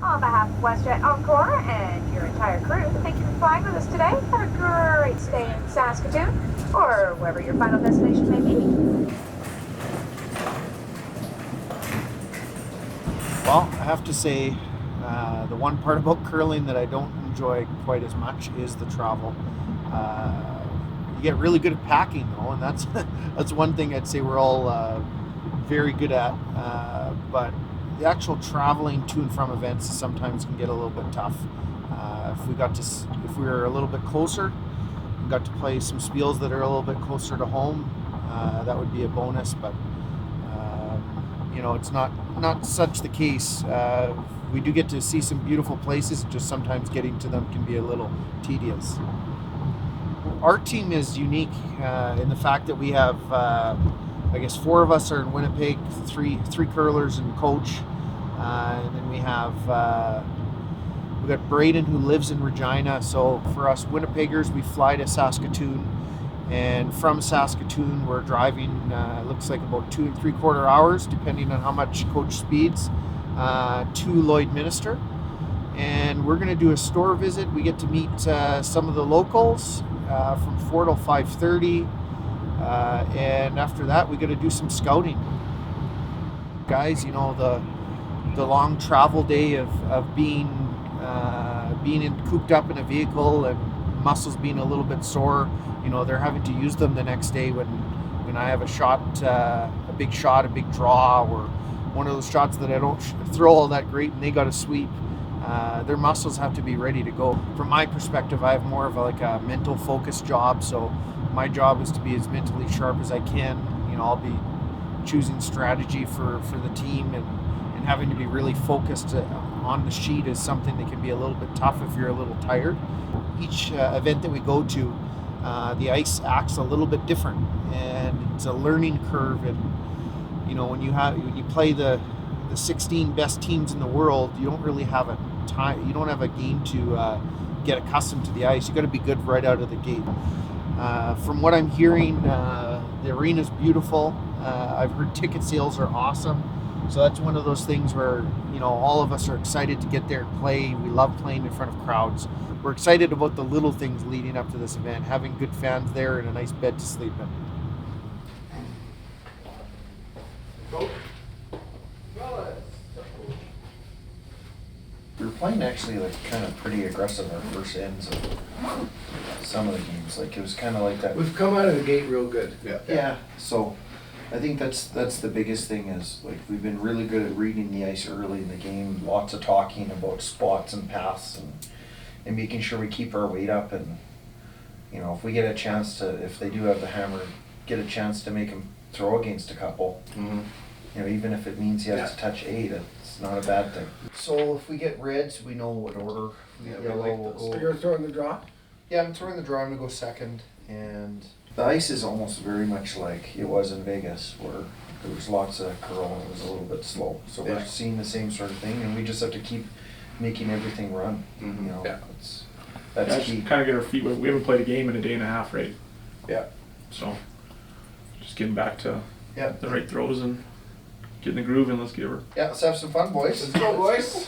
On behalf of WestJet Encore and your entire crew, thank you for flying with us today. Have a great stay in Saskatoon, or wherever your final destination may be. Well, I have to say, the one part about curling that I don't enjoy quite as much is the travel. You get really good at packing, though, and that's that's one thing I'd say we're all very good at. But the actual traveling to and from events sometimes can get a little bit tough. If we were a little bit closer, and got to play some spiels that are a little bit closer to home, that would be a bonus. But it's not such the case. We do get to see some beautiful places. Just sometimes getting to them can be a little tedious. Our team is unique in the fact that we have, I guess, 4 of us are in Winnipeg, three curlers and coach, and then we've got Braden who lives in Regina. So for us Winnipeggers, we fly to Saskatoon, and from Saskatoon we're driving. Looks like about 2 3/4 hours, depending on how much coach speeds, to Lloydminster, and we're going to do a store visit. We get to meet some of the locals from 4 till 5:30. And after that, we got to do some scouting. Guys, the long travel day of being cooped up in a vehicle and muscles being a little bit sore. They're having to use them the next day when I have a big draw, or one of those shots that I don't throw all that great, and they got to sweep. Their muscles have to be ready to go. From my perspective, I have more of a mental focus job, so my job is to be as mentally sharp as I can. I'll be choosing strategy for the team, and having to be really focused on the sheet is something that can be a little bit tough if you're a little tired. Each event that we go to, the ice acts a little bit different, and it's a learning curve. And when you play the 16 best teams in the world, you don't really have a time. You don't have a game to get accustomed to the ice. You got to be good right out of the gate. From what I'm hearing, the arena's beautiful. I've heard ticket sales are awesome. So that's one of those things where, all of us are excited to get there and play. We love playing in front of crowds. We're excited about the little things leading up to this event, having good fans there and a nice bed to sleep in. We were playing actually kind of pretty aggressive our first ends of some of the games. It was kind of like that. We've come out of the gate real good. Yeah. So I think that's the biggest thing is we've been really good at reading the ice early in the game. Lots of talking about spots and paths and making sure we keep our weight up, and if we get a chance to, if they do have the hammer, get a chance to make them throw against a couple. Mm-hmm. Even if it means he has to touch 8, it's not a bad thing. So if we get reds, we know what order. Yellow will go. So you're throwing the draw? Yeah, I'm throwing the draw. I'm gonna go second, and the ice is almost very much like it was in Vegas, where there was lots of curl and it was a little bit slow. So we're seeing the same sort of thing, and we just have to keep making everything run. Mm-hmm. That's key. Kind of get our feet wet. We haven't played a game in a day and a half, right? Yeah. So just getting back to the right throws and getting the groove, and let's get her. Yeah, let's have some fun, boys. Let's go, boys.